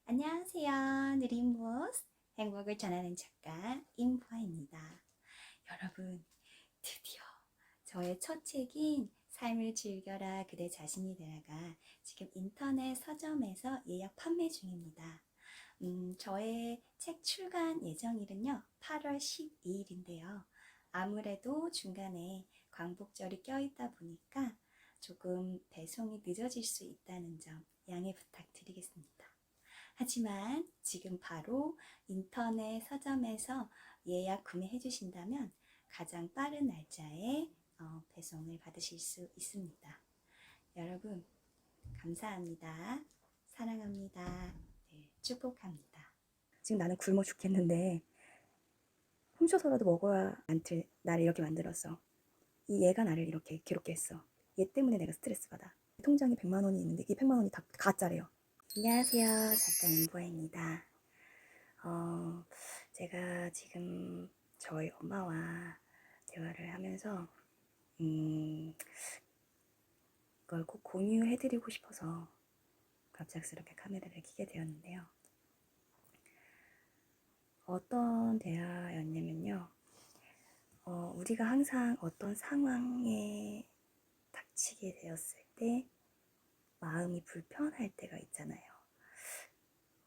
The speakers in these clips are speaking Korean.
안녕하세요. 느린 무엇 행복을 전하는 작가 임보아입니다. 여러분, 드디어 저의 첫 책인 삶을 즐겨라 그대 자신이 되라가 지금 인터넷 서점에서 예약 판매 중입니다. 저의 책 출간 예정일은요 8월 12일인데요. 아무래도 중간에 광복절이 껴있다 보니까 조금 배송이 늦어질 수 있다는 점 양해 부탁드리겠습니다. 하지만 지금 바로 인터넷 서점에서 예약 구매해 주신다면 가장 빠른 날짜에 배송을 받으실 수 있습니다. 여러분 감사합니다. 사랑합니다. 네, 축복합니다. 지금 나는 굶어 죽겠는데 훔쳐서라도 먹어야 않을 나를 이렇게 만들었어. 이 얘가 나를 이렇게 괴롭게 했어. 얘 때문에 내가 스트레스 받아. 통장에 100만 원이 있는데 이 100만 원이 다 가짜래요. 안녕하세요. 작가 임보아입니다. 제가 지금 저희 엄마와 대화를 하면서 그걸 꼭 공유해드리고 싶어서 갑작스럽게 카메라를 켜게 되었는데요. 어떤 대화였냐면요. 우리가 항상 어떤 상황에 닥치게 되었을 때 마음이 불편할 때가 있잖아요.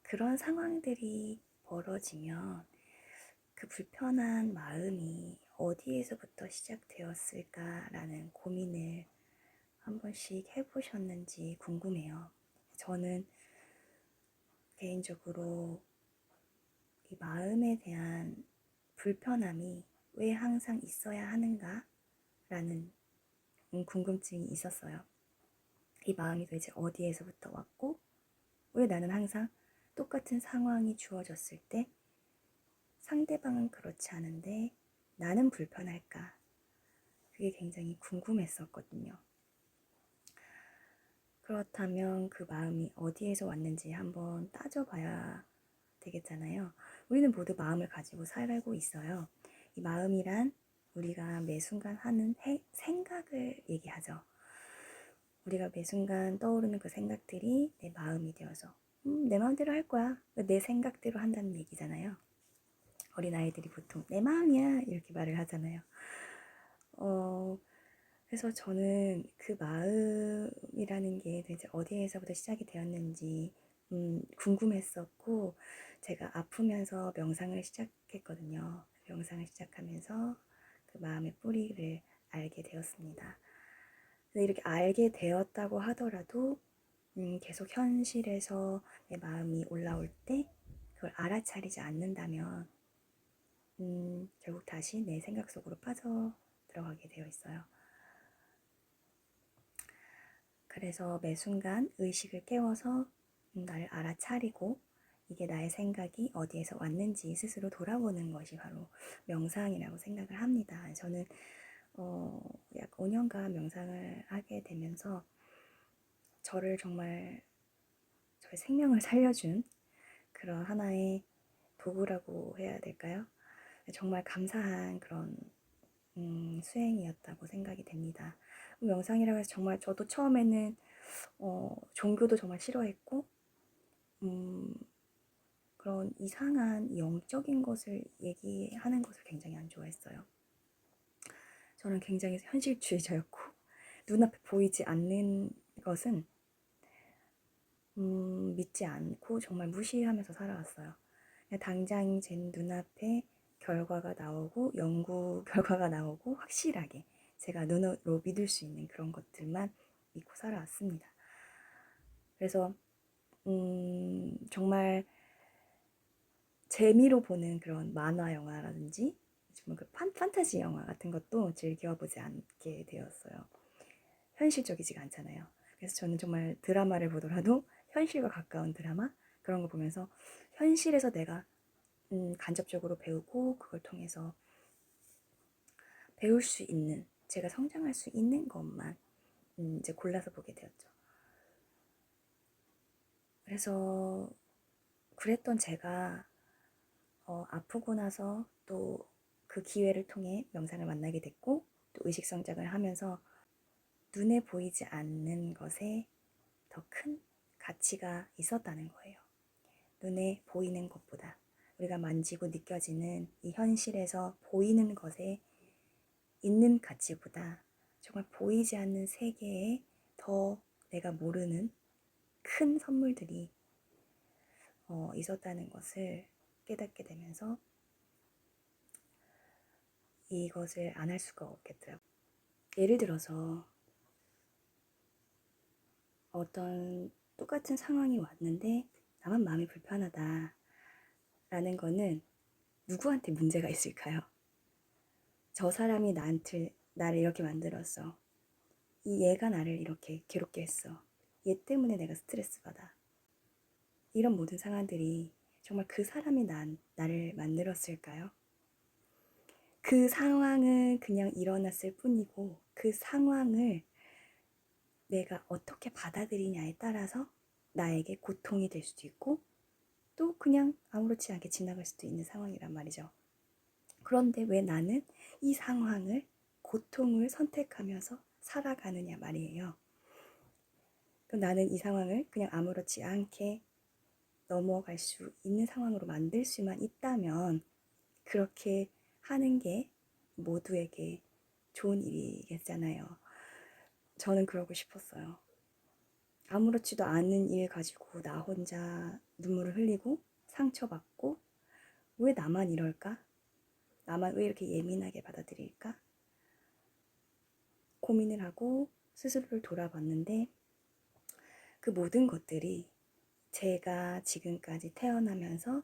그런 상황들이 벌어지면 그 불편한 마음이 어디에서부터 시작되었을까라는 고민을 한 번씩 해보셨는지 궁금해요. 저는 개인적으로 이 마음에 대한 불편함이 왜 항상 있어야 하는가? 라는 궁금증이 있었어요. 이 마음이 도대체 어디에서부터 왔고, 왜 나는 항상 똑같은 상황이 주어졌을 때 상대방은 그렇지 않은데 나는 불편할까? 그게 굉장히 궁금했었거든요. 그렇다면 그 마음이 어디에서 왔는지 한번 따져봐야 되겠잖아요. 우리는 모두 마음을 가지고 살고 있어요. 이 마음이란 우리가 매 순간 하는 생각을 얘기하죠. 우리가 매 순간 떠오르는 그 생각들이 내 마음이 되어서 내 마음대로 할 거야. 내 생각대로 한다는 얘기잖아요. 어린아이들이 보통 내 마음이야 이렇게 말을 하잖아요. 그래서 저는 그 마음이라는 게 도대체 어디에서부터 시작이 되었는지 궁금했었고, 제가 아프면서 명상을 시작했거든요. 명상을 시작하면서 그 마음의 뿌리를 알게 되었습니다. 근데 이렇게 알게 되었다고 하더라도 계속 현실에서 내 마음이 올라올 때 그걸 알아차리지 않는다면 결국 다시 내 생각 속으로 빠져 들어가게 되어 있어요. 그래서 매 순간 의식을 깨워서 나를 알아차리고 이게 나의 생각이 어디에서 왔는지 스스로 돌아보는 것이 바로 명상이라고 생각을 합니다. 저는 약 5년간 명상을 하게 되면서 저를 정말 저의 생명을 살려준 그런 하나의 도구라고 해야 될까요? 정말 감사한 그런 수행이었다고 생각이 됩니다. 명상이라고 해서 정말 저도 처음에는 종교도 정말 싫어했고 그런 이상한 영적인 것을 얘기하는 것을 굉장히 안 좋아했어요. 저는 굉장히 현실주의자였고 눈앞에 보이지 않는 것은 믿지 않고 정말 무시하면서 살아왔어요. 그냥 당장 제 눈앞에 결과가 나오고 연구 결과가 나오고 확실하게 제가 눈으로 믿을 수 있는 그런 것들만 믿고 살아왔습니다. 그래서 정말 재미로 보는 그런 만화 영화라든지 정말 그 판타지 영화 같은 것도 즐겨보지 않게 되었어요. 현실적이지가 않잖아요. 그래서 저는 정말 드라마를 보더라도 현실과 가까운 드라마 그런 거 보면서 현실에서 내가 간접적으로 배우고 그걸 통해서 배울 수 있는 제가 성장할 수 있는 것만 이제 골라서 보게 되었죠. 그래서 그랬던 제가 아프고 나서 또 그 기회를 통해 명상을 만나게 됐고 또 의식 성장을 하면서 눈에 보이지 않는 것에 더 큰 가치가 있었다는 거예요. 눈에 보이는 것보다, 우리가 만지고 느껴지는 이 현실에서 보이는 것에 있는 가치보다 정말 보이지 않는 세계에 더 내가 모르는 큰 선물들이 있었다는 것을 깨닫게 되면서 이것을 안 할 수가 없겠더라고요. 예를 들어서 어떤 똑같은 상황이 왔는데 나만 마음이 불편하다 라는 거는 누구한테 문제가 있을까요? 저 사람이 나를 이렇게 만들었어. 이 얘가 나를 이렇게 괴롭게 했어. 얘 때문에 내가 스트레스 받아. 이런 모든 상황들이 정말 그 사람이 나를 만들었을까요? 그 상황은 그냥 일어났을 뿐이고 그 상황을 내가 어떻게 받아들이냐에 따라서 나에게 고통이 될 수도 있고 또 그냥 아무렇지 않게 지나갈 수도 있는 상황이란 말이죠. 그런데 왜 나는 이 상황을 고통을 선택하면서 살아가느냐 말이에요. 그럼 나는 이 상황을 그냥 아무렇지 않게 넘어갈 수 있는 상황으로 만들 수만 있다면 그렇게 하는 게 모두에게 좋은 일이겠잖아요. 저는 그러고 싶었어요. 아무렇지도 않은 일 가지고 나 혼자 눈물을 흘리고 상처받고 왜 나만 이럴까? 나만 왜 이렇게 예민하게 받아들일까? 고민을 하고 스스로를 돌아봤는데 그 모든 것들이 제가 지금까지 태어나면서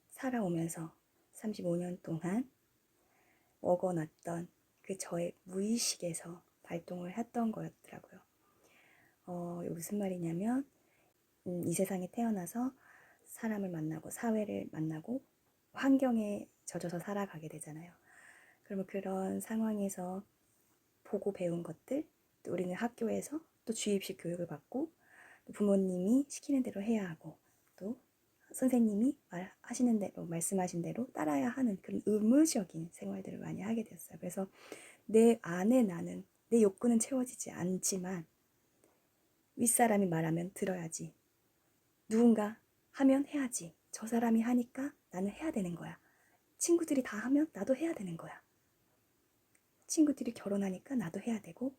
살아오면서 35년 동안 먹어놨던 그 저의 무의식에서 발동을 했던 거였더라고요. 무슨 말이냐면 이 세상에 태어나서 사람을 만나고 사회를 만나고 환경에 젖어서 살아가게 되잖아요. 그러면 그런 상황에서 보고 배운 것들, 또 우리는 학교에서 또 주입식 교육을 받고 또 부모님이 시키는 대로 해야 하고 또 선생님이 말하시는 대로 말씀하신 대로 따라야 하는 그런 의무적인 생활들을 많이 하게 됐어요. 그래서 내 안에 나는 내 욕구는 채워지지 않지만 윗사람이 말하면 들어야지. 누군가 하면 해야지. 저 사람이 하니까 나는 해야 되는 거야. 친구들이 다 하면 나도 해야 되는 거야. 친구들이 결혼하니까 나도 해야 되고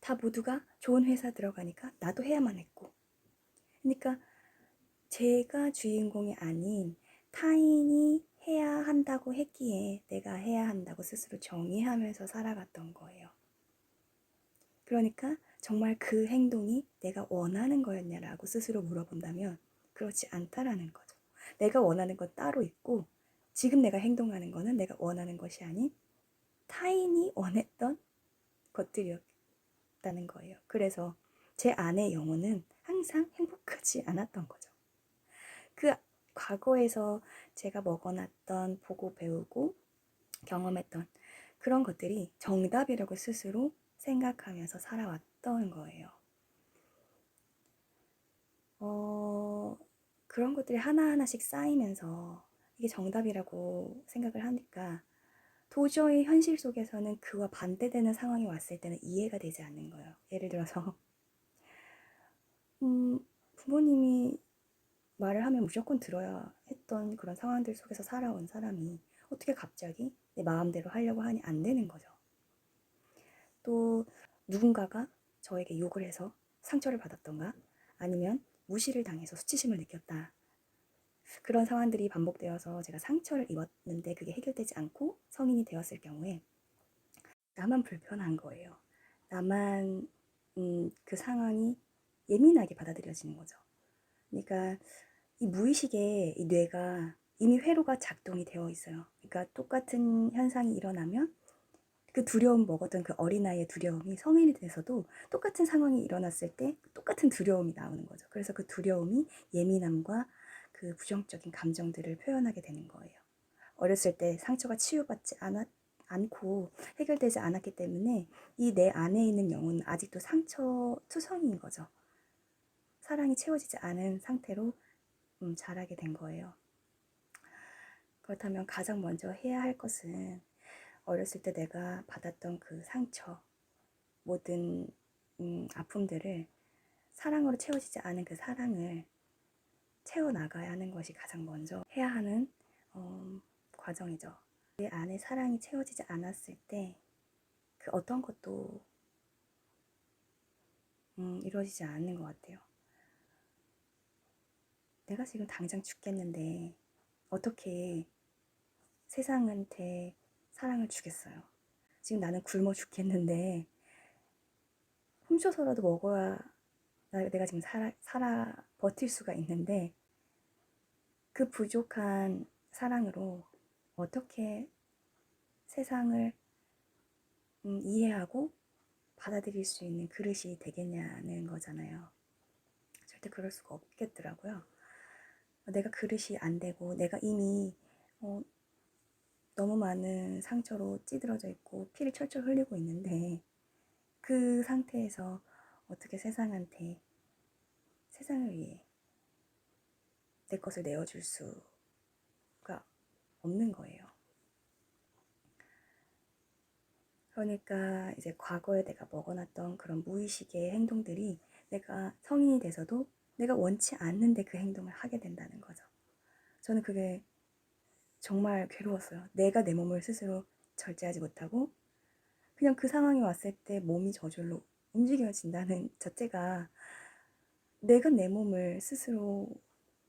다 모두가 좋은 회사 들어가니까 나도 해야만 했고 그러니까 제가 주인공이 아닌 타인이 해야 한다고 했기에 내가 해야 한다고 스스로 정의하면서 살아갔던 거예요. 그러니까 정말 그 행동이 내가 원하는 거였냐라고 스스로 물어본다면 그렇지 않다라는 거죠. 내가 원하는 건 따로 있고 지금 내가 행동하는 거는 내가 원하는 것이 아닌 타인이 원했던 것들이었다는 거예요. 그래서 제 안의 영혼은 항상 행복하지 않았던 거죠. 그 과거에서 제가 먹어놨던 보고 배우고 경험했던 그런 것들이 정답이라고 스스로 생각하면서 살아왔던 거예요. 그런 것들이 하나하나씩 쌓이면서 이게 정답이라고 생각을 하니까 도저히 현실 속에서는 그와 반대되는 상황이 왔을 때는 이해가 되지 않는 거예요. 예를 들어서 부모님이 말을 하면 무조건 들어야 했던 그런 상황들 속에서 살아온 사람이 어떻게 갑자기 내 마음대로 하려고 하니 안 되는 거죠. 또 누군가가 저에게 욕을 해서 상처를 받았던가 아니면 무시를 당해서 수치심을 느꼈다. 그런 상황들이 반복되어서 제가 상처를 입었는데 그게 해결되지 않고 성인이 되었을 경우에 나만 불편한 거예요. 나만 그 상황이 예민하게 받아들여지는 거죠. 그러니까 이 무의식에 이 뇌가 이미 회로가 작동이 되어 있어요. 그러니까 똑같은 현상이 일어나면 그 두려움 먹었던 그 어린아이의 두려움이 성인이 돼서도 똑같은 상황이 일어났을 때 똑같은 두려움이 나오는 거죠. 그래서 그 두려움이 예민함과 그 부정적인 감정들을 표현하게 되는 거예요. 어렸을 때 상처가 치유받지 않고 해결되지 않았기 때문에 이 내 안에 있는 영혼은 아직도 상처 투성이인 거죠. 사랑이 채워지지 않은 상태로 자라게 된 거예요. 그렇다면 가장 먼저 해야 할 것은 어렸을 때 내가 받았던 그 상처, 모든 아픔들을 사랑으로 채워지지 않은 그 사랑을 채워나가야 하는 것이 가장 먼저 해야 하는 과정이죠. 내 안에 사랑이 채워지지 않았을 때 그 어떤 것도 이루어지지 않는 것 같아요. 내가 지금 당장 죽겠는데 어떻게 세상한테 사랑을 주겠어요. 지금 나는 굶어 죽겠는데 훔쳐서라도 먹어야 내가 지금 살아 버틸 수가 있는데 그 부족한 사랑으로 어떻게 세상을 이해하고 받아들일 수 있는 그릇이 되겠냐는 거잖아요. 절대 그럴 수가 없겠더라고요. 내가 그릇이 안 되고 내가 이미 너무 많은 상처로 찌들어져 있고 피를 철철 흘리고 있는데 그 상태에서 어떻게 세상을 위해 내 것을 내어줄 수가 없는 거예요. 그러니까 이제 과거에 내가 먹어놨던 그런 무의식의 행동들이 내가 성인이 돼서도 내가 원치 않는데 그 행동을 하게 된다는 거죠. 저는 그게 정말 괴로웠어요. 내가 내 몸을 스스로 절제하지 못하고 그냥 그 상황이 왔을 때 몸이 저절로 움직여진다는 자체가 내가 내 몸을 스스로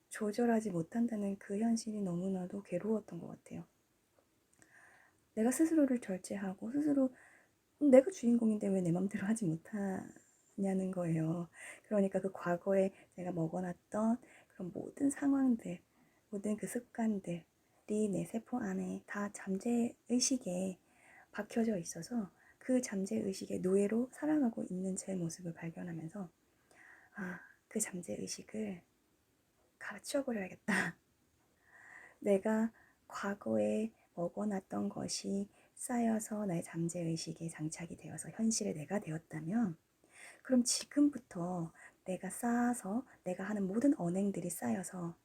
조절하지 못한다는 그 현실이 너무나도 괴로웠던 것 같아요. 내가 스스로를 절제하고 스스로 내가 주인공인데 왜 내 맘대로 하지 못하냐는 거예요. 그러니까 그 과거에 내가 먹어놨던 그런 모든 상황들, 모든 그 습관들이 내 세포 안에 다 잠재의식에 박혀져 있어서 그 잠재의식의 노예로 살아가고 있는 제 모습을 발견하면서 그 잠재의식을 갈아치워버려야겠다. 내가 과거에 먹어놨던 것이 쌓여서 나의 잠재의식에 장착이 되어서 현실의 내가 되었다면 그럼 지금부터 내가 쌓아서 내가 하는 모든 언행들이 쌓여서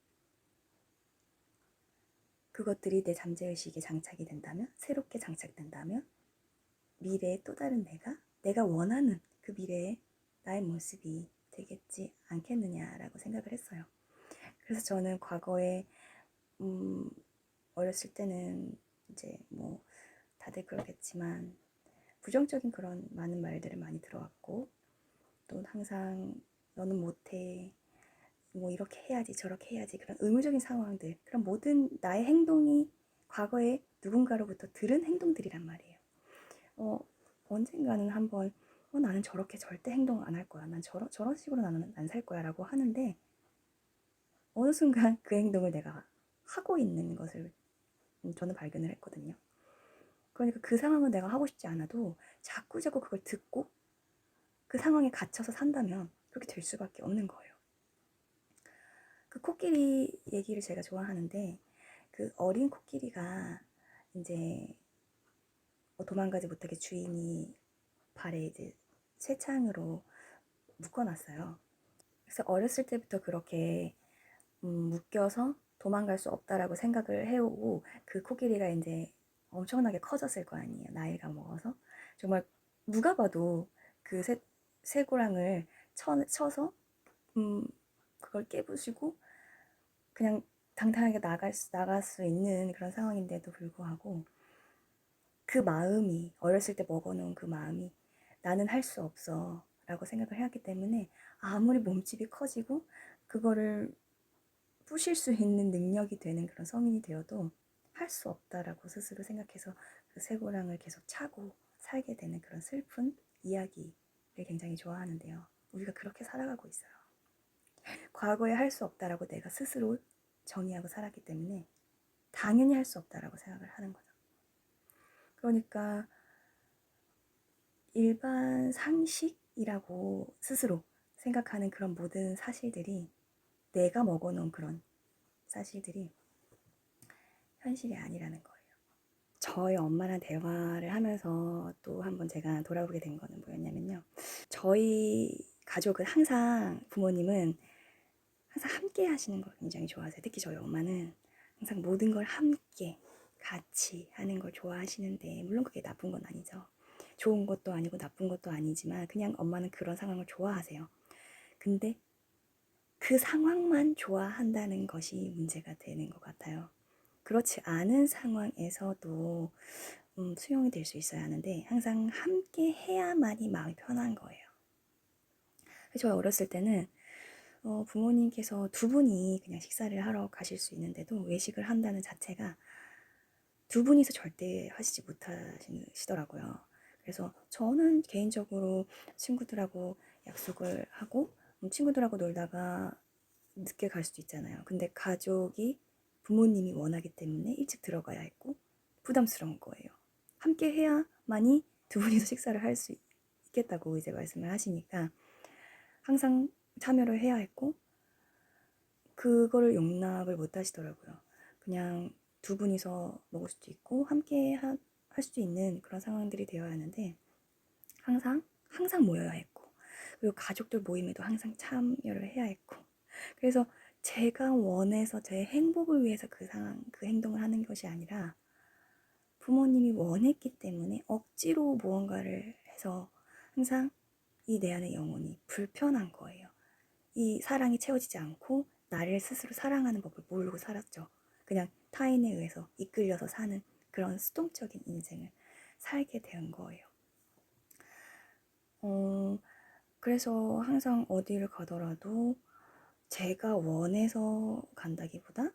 그것들이 내 잠재의식에 장착이 된다면 새롭게 장착된다면 미래의 또 다른 내가 원하는 그 미래의 나의 모습이 되겠지 않겠느냐라고 생각을 했어요. 그래서 저는 과거에 어렸을 때는 이제 뭐 다들 그렇겠지만 부정적인 그런 많은 말들을 많이 들어왔고 또 항상 너는 못해 뭐 이렇게 해야지 저렇게 해야지 그런 의무적인 상황들 그런 모든 나의 행동이 과거에 누군가로부터 들은 행동들이란 말이에요. 언젠가는 한번 나는 저렇게 절대 행동 안 할 거야. 난 저런 식으로 나는 안 살 거야 라고 하는데 어느 순간 그 행동을 내가 하고 있는 것을 저는 발견을 했거든요. 그러니까 그 상황을 내가 하고 싶지 않아도 자꾸 그걸 듣고 그 상황에 갇혀서 산다면 그렇게 될 수밖에 없는 거예요. 그 코끼리 얘기를 제가 좋아하는데 그 어린 코끼리가 이제 도망가지 못하게 주인이 발에 이제 쇠창으로 묶어놨어요. 그래서 어렸을 때부터 그렇게 묶여서 도망갈 수 없다라고 생각을 해오고 그 코끼리가 이제 엄청나게 커졌을 거 아니에요. 나이가 먹어서 정말 누가 봐도 그 쇠고랑을 쳐서 그걸 깨부시고 그냥 당당하게 나갈 수 있는 그런 상황인데도 불구하고 그 마음이 어렸을 때 먹어놓은 그 마음이 나는 할 수 없어 라고 생각을 해왔기 때문에 아무리 몸집이 커지고 그거를 부실 수 있는 능력이 되는 그런 성인이 되어도 할 수 없다라고 스스로 생각해서 그 쇠고랑을 계속 차고 살게 되는 그런 슬픈 이야기를 굉장히 좋아하는데요. 우리가 그렇게 살아가고 있어요. 과거에 할 수 없다라고 내가 스스로 정의하고 살았기 때문에 당연히 할 수 없다라고 생각을 하는 거죠. 그러니까 일반 상식이라고 스스로 생각하는 그런 모든 사실들이 내가 먹어놓은 그런 사실들이 현실이 아니라는 거예요. 저희 엄마랑 대화를 하면서 또 한번 제가 돌아보게 된 거는 뭐였냐면요. 저희 가족은 항상 부모님은 항상 함께 하시는 걸 굉장히 좋아하세요. 특히 저희 엄마는 항상 모든 걸 함께 같이 하는 걸 좋아하시는데 물론 그게 나쁜 건 아니죠. 좋은 것도 아니고 나쁜 것도 아니지만 그냥 엄마는 그런 상황을 좋아하세요. 근데 그 상황만 좋아한다는 것이 문제가 되는 것 같아요. 그렇지 않은 상황에서도 수용이 될 수 있어야 하는데 항상 함께 해야만이 마음이 편한 거예요. 저 어렸을 때는 부모님께서 두 분이 그냥 식사를 하러 가실 수 있는데도 외식을 한다는 자체가 두 분이서 절대 하시지 못하시더라고요. 그래서 저는 개인적으로 친구들하고 약속을 하고 친구들하고 놀다가 늦게 갈 수도 있잖아요. 근데 가족이 부모님이 원하기 때문에 일찍 들어가야 했고 부담스러운 거예요. 함께 해야만이 두 분이서 식사를 할 수 있겠다고 이제 말씀을 하시니까 항상 참여를 해야 했고 그거를 용납을 못 하시더라고요. 그냥 두 분이서 먹을 수도 있고 함께 할 수도 있는 그런 상황들이 되어야 하는데 항상 모여야 했고 그리고 가족들 모임에도 항상 참여를 해야 했고 그래서 제가 원해서 제 행복을 위해서 그 행동을 하는 것이 아니라 부모님이 원했기 때문에 억지로 무언가를 해서 항상 이 내 안의 영혼이 불편한 거예요. 이 사랑이 채워지지 않고 나를 스스로 사랑하는 법을 모르고 살았죠. 그냥 타인에 의해서 이끌려서 사는 그런 수동적인 인생을 살게 된 거예요. 그래서 항상 어디를 가더라도 제가 원해서 간다기보다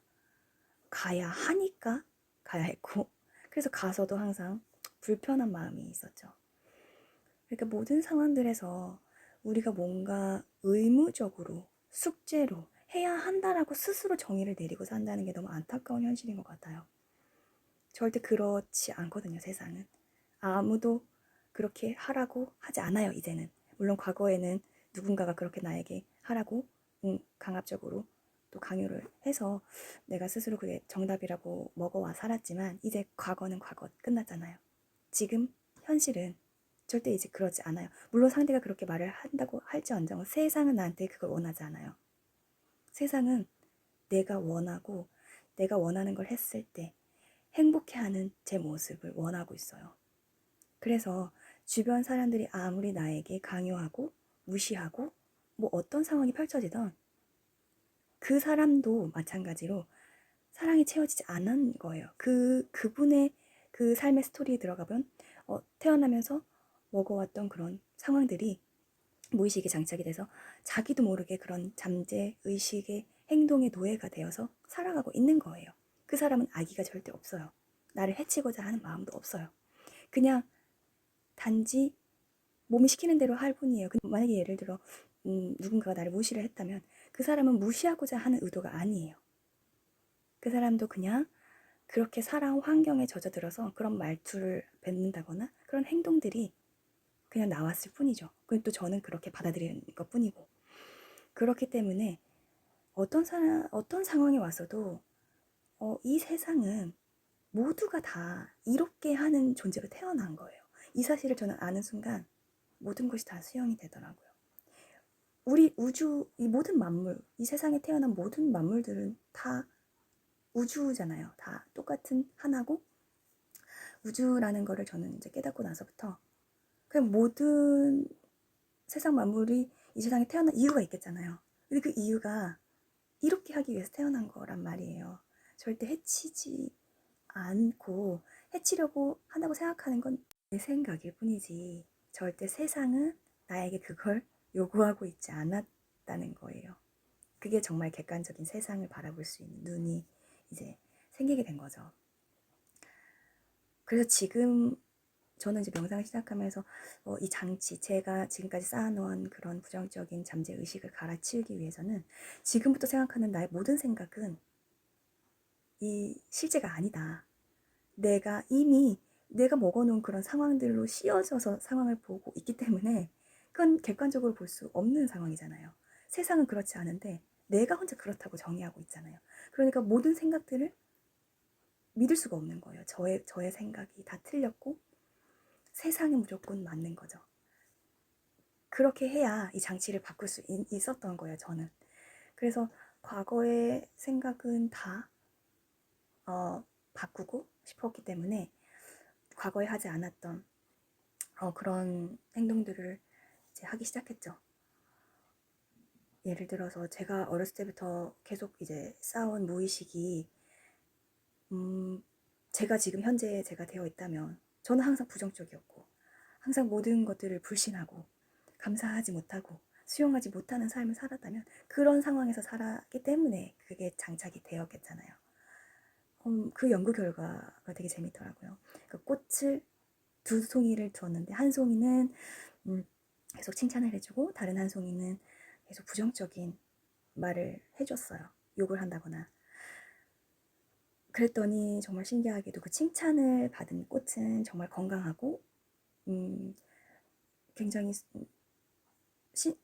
가야 하니까 가야 했고 그래서 가서도 항상 불편한 마음이 있었죠. 그러니까 모든 상황들에서 우리가 뭔가 의무적으로 숙제로 해야 한다라고 스스로 정의를 내리고 산다는 게 너무 안타까운 현실인 것 같아요. 절대 그렇지 않거든요, 세상은. 아무도 그렇게 하라고 하지 않아요, 이제는. 물론 과거에는 누군가가 그렇게 나에게 하라고 강압적으로 또 강요를 해서 내가 스스로 그게 정답이라고 먹어와 살았지만 이제 과거는 과거 끝났잖아요. 지금 현실은 절대 이제 그러지 않아요. 물론 상대가 그렇게 말을 한다고 할지언정 세상은 나한테 그걸 원하지 않아요. 세상은 내가 원하고 내가 원하는 걸 했을 때 행복해하는 제 모습을 원하고 있어요. 그래서 주변 사람들이 아무리 나에게 강요하고 무시하고 뭐 어떤 상황이 펼쳐지던 그 사람도 마찬가지로 사랑이 채워지지 않은 거예요. 그분의 그 삶의 스토리에 들어가면 태어나면서 먹어왔던 그런 상황들이 무의식에 장착이 돼서 자기도 모르게 그런 잠재 의식의 행동의 노예가 되어서 살아가고 있는 거예요. 그 사람은 악의가 절대 없어요. 나를 해치고자 하는 마음도 없어요. 그냥 단지 몸이 시키는 대로 할 뿐이에요. 만약에 예를 들어 누군가가 나를 무시를 했다면 그 사람은 무시하고자 하는 의도가 아니에요. 그 사람도 그냥 그렇게 살아온 환경에 젖어들어서 그런 말투를 뱉는다거나 그런 행동들이 그냥 나왔을 뿐이죠. 그건 또 저는 그렇게 받아들이는 것 뿐이고. 그렇기 때문에 어떤 상황에 와서도 이 세상은 모두가 다 이롭게 하는 존재로 태어난 거예요. 이 사실을 저는 아는 순간 모든 것이 다 수용이 되더라고요. 우리 우주, 이 모든 만물, 이 세상에 태어난 모든 만물들은 다 우주잖아요. 다 똑같은 하나고 우주라는 거를 저는 이제 깨닫고 나서부터 그냥 모든 세상 만물이 이 세상에 태어난 이유가 있겠잖아요. 근데 그 이유가 이롭게 하기 위해서 태어난 거란 말이에요. 절대 해치지 않고 해치려고 한다고 생각하는 건 내 생각일 뿐이지 절대 세상은 나에게 그걸 요구하고 있지 않았다는 거예요. 그게 정말 객관적인 세상을 바라볼 수 있는 눈이 이제 생기게 된 거죠. 그래서 지금 저는 이제 명상을 시작하면서 이 장치, 제가 지금까지 쌓아놓은 그런 부정적인 잠재 의식을 갈아치우기 위해서는 지금부터 생각하는 나의 모든 생각은 이 실제가 아니다. 내가 이미 내가 먹어놓은 그런 상황들로 씌워져서 상황을 보고 있기 때문에 그건 객관적으로 볼 수 없는 상황이잖아요. 세상은 그렇지 않은데 내가 혼자 그렇다고 정의하고 있잖아요. 그러니까 모든 생각들을 믿을 수가 없는 거예요. 저의 생각이 다 틀렸고 세상에 무조건 맞는 거죠. 그렇게 해야 이 장치를 바꿀 수 있었던 거예요, 저는. 그래서 과거의 생각은 다 바꾸고 싶었기 때문에 과거에 하지 않았던 그런 행동들을 이제 하기 시작했죠. 예를 들어서 제가 어렸을 때부터 계속 이제 쌓아온 무의식이 제가 지금 현재 제가 되어 있다면 저는 항상 부정적이었고 항상 모든 것들을 불신하고 감사하지 못하고 수용하지 못하는 삶을 살았다면 그런 상황에서 살았기 때문에 그게 장착이 되었겠잖아요. 그 연구 결과가 되게 재밌더라고요. 그 꽃을 두 송이를 두었는데 한 송이는 계속 칭찬을 해주고 다른 한 송이는 계속 부정적인 말을 해줬어요. 욕을 한다거나. 그랬더니 정말 신기하게도 그 칭찬을 받은 꽃은 정말 건강하고 굉장히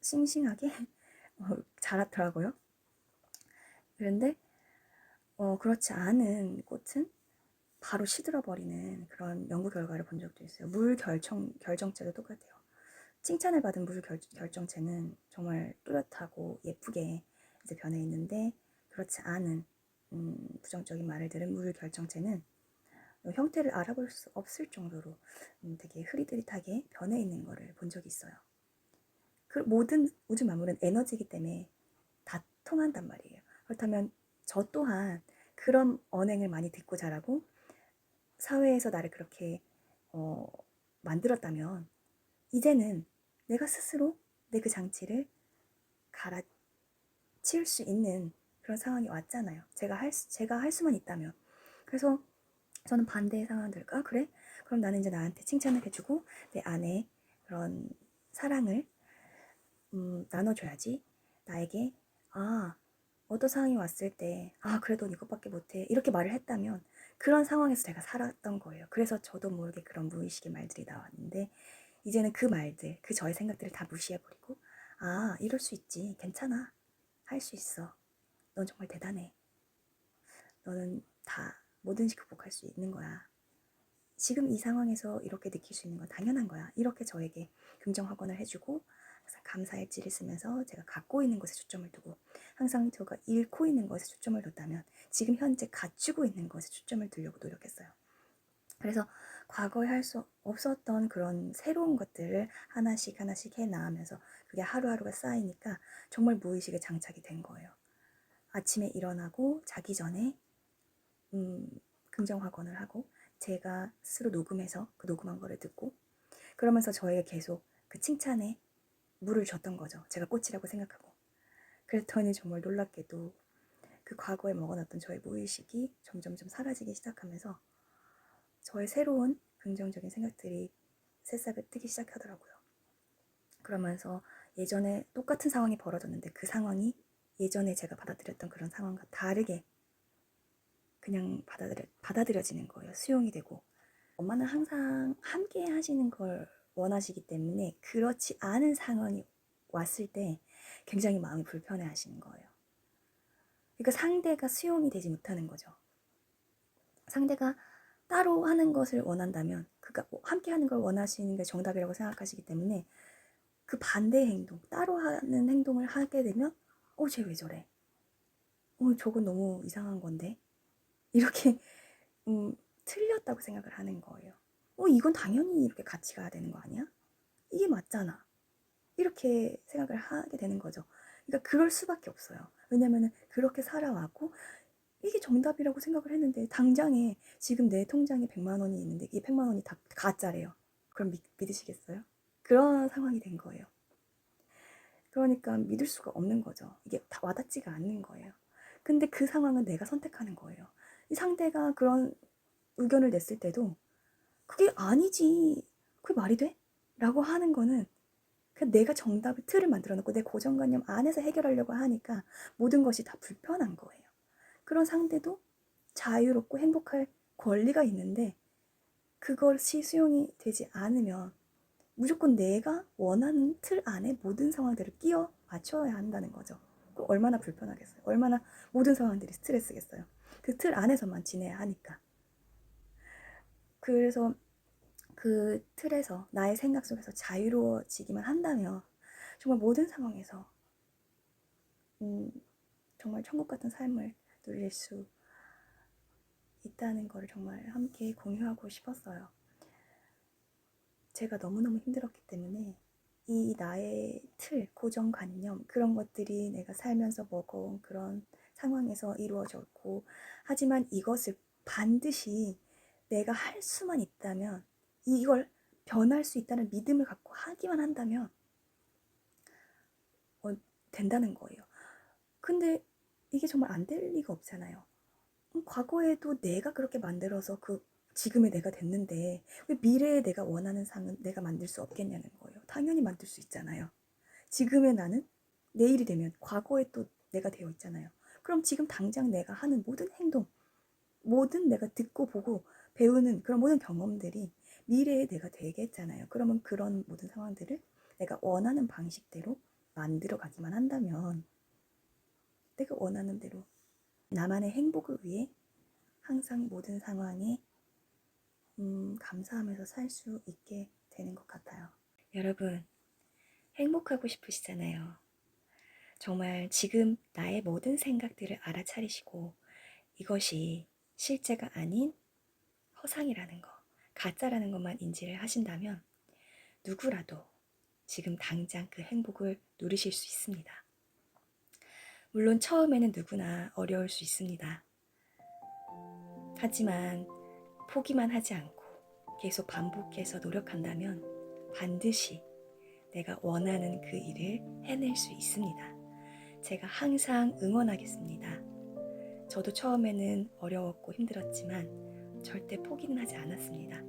싱싱하게 자랐더라고요. 그런데 그렇지 않은 꽃은 바로 시들어버리는 그런 연구 결과를 본 적도 있어요. 물 결정체도 똑같아요. 칭찬을 받은 물 결정체는 정말 뚜렷하고 예쁘게 이제 변해 있는데 그렇지 않은 부정적인 말을 들은 물 결정체는 형태를 알아볼 수 없을 정도로 되게 흐릿흐릿하게 변해 있는 거를 본 적이 있어요. 그 모든 우주 만물은 에너지이기 때문에 다 통한단 말이에요. 그렇다면 저 또한 그런 언행을 많이 듣고 자라고 사회에서 나를 그렇게 만들었다면 이제는 내가 스스로 내 그 장치를 갈아치울 수 있는 그런 상황이 왔잖아요. 제가 할 수만 있다면. 그래서 저는 반대의 상황들, 그래? 그럼 나는 이제 나한테 칭찬을 해주고 내 안에 그런 사랑을 나눠줘야지. 나에게 어떤 상황이 왔을 때 그래도 이것밖에 못해 이렇게 말을 했다면 그런 상황에서 제가 살았던 거예요. 그래서 저도 모르게 그런 무의식의 말들이 나왔는데 이제는 그 말들, 그 저의 생각들을 다 무시해버리고 이럴 수 있지. 괜찮아. 할 수 있어. 넌 정말 대단해. 너는 다 뭐든지 극복할 수 있는 거야. 지금 이 상황에서 이렇게 느낄 수 있는 건 당연한 거야. 이렇게 저에게 긍정 확언을 해주고 항상 감사 일지를 쓰면서 제가 갖고 있는 것에 초점을 두고 항상 제가 잃고 있는 것에 초점을 뒀다면 지금 현재 갖추고 있는 것에 초점을 두려고 노력했어요. 그래서 과거에 할 수 없었던 그런 새로운 것들을 하나씩 하나씩 해 나가면서 그게 하루하루가 쌓이니까 정말 무의식에 장착이 된 거예요. 아침에 일어나고 자기 전에 긍정 확언을 하고 제가 스스로 녹음해서 그 녹음한 거를 듣고 그러면서 저에게 계속 그 칭찬에 물을 줬던 거죠. 제가 꽃이라고 생각하고. 그랬더니 정말 놀랍게도 그 과거에 먹어놨던 저의 무의식이 점점점 사라지기 시작하면서 저의 새로운 긍정적인 생각들이 새싹을 뜨기 시작하더라고요. 그러면서 예전에 똑같은 상황이 벌어졌는데 그 상황이 예전에 제가 받아들였던 그런 상황과 다르게 그냥 받아들여지는 거예요. 수용이 되고. 엄마는 항상 함께 하시는 걸 원하시기 때문에 그렇지 않은 상황이 왔을 때 굉장히 마음이 불편해 하시는 거예요. 그러니까 상대가 수용이 되지 못하는 거죠. 상대가 따로 하는 것을 원한다면 그가 함께 하는 걸 원하시는 게 정답이라고 생각하시기 때문에 그 반대의 행동, 따로 하는 행동을 하게 되면 쟤 왜 저래? 저건 너무 이상한 건데? 이렇게 틀렸다고 생각을 하는 거예요. 이건 당연히 이렇게 같이 가야 되는 거 아니야? 이게 맞잖아. 이렇게 생각을 하게 되는 거죠. 그러니까 그럴 수밖에 없어요. 왜냐면은 그렇게 살아왔고 이게 정답이라고 생각을 했는데 당장에 지금 내 통장에 100만 원이 있는데 이 100만 원이 다 가짜래요. 그럼 믿으시겠어요? 그런 상황이 된 거예요. 그러니까 믿을 수가 없는 거죠. 이게 다 와닿지가 않는 거예요. 근데 그 상황은 내가 선택하는 거예요. 이 상대가 그런 의견을 냈을 때도 그게 아니지. 그게 말이 돼? 라고 하는 거는 내가 정답을 틀을 만들어 놓고 내 고정관념 안에서 해결하려고 하니까 모든 것이 다 불편한 거예요. 그런 상대도 자유롭고 행복할 권리가 있는데 그것이 수용이 되지 않으면 무조건 내가 원하는 틀 안에 모든 상황들을 끼워 맞춰야 한다는 거죠. 얼마나 불편하겠어요. 얼마나 모든 상황들이 스트레스겠어요. 그 틀 안에서만 지내야 하니까. 그래서 그 틀에서 나의 생각 속에서 자유로워지기만 한다면 정말 모든 상황에서 정말 천국 같은 삶을 누릴 수 있다는 걸 정말 함께 공유하고 싶었어요. 제가 너무너무 힘들었기 때문에 이 나의 틀, 고정관념 그런 것들이 내가 살면서 먹어온 그런 상황에서 이루어졌고, 하지만 이것을 반드시 내가 할 수만 있다면, 이걸 변할 수 있다는 믿음을 갖고 하기만 한다면 된다는 거예요. 근데 이게 정말 안 될 리가 없잖아요. 과거에도 내가 그렇게 만들어서 지금의 내가 됐는데 왜 미래의 내가 원하는 상은 내가 만들 수 없겠냐는 거예요. 당연히 만들 수 있잖아요. 지금의 나는 내일이 되면 과거에 또 내가 되어 있잖아요. 그럼 지금 당장 내가 하는 모든 행동, 모든 내가 듣고 보고 배우는 그런 모든 경험들이 미래의 내가 되겠잖아요. 그러면 그런 모든 상황들을 내가 원하는 방식대로 만들어 가기만 한다면 내가 원하는 대로 나만의 행복을 위해 항상 모든 상황에 감사하면서 살 수 있게 되는 것 같아요. 여러분, 행복하고 싶으시잖아요. 정말 지금 나의 모든 생각들을 알아차리시고 이것이 실제가 아닌 허상이라는 거, 가짜라는 것만 인지를 하신다면 누구라도 지금 당장 그 행복을 누리실 수 있습니다. 물론 처음에는 누구나 어려울 수 있습니다. 하지만 포기만 하지 않고 계속 반복해서 노력한다면 반드시 내가 원하는 그 일을 해낼 수 있습니다. 제가 항상 응원하겠습니다. 저도 처음에는 어려웠고 힘들었지만 절대 포기는 하지 않았습니다.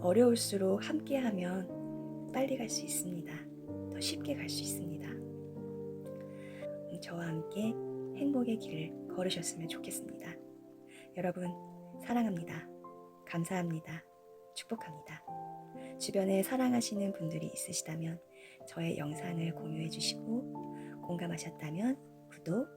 어려울수록 함께하면 빨리 갈 수 있습니다. 더 쉽게 갈 수 있습니다. 저와 함께 행복의 길을 걸으셨으면 좋겠습니다. 여러분, 사랑합니다. 감사합니다. 축복합니다. 주변에 사랑하시는 분들이 있으시다면 저의 영상을 공유해 주시고 공감하셨다면 구독,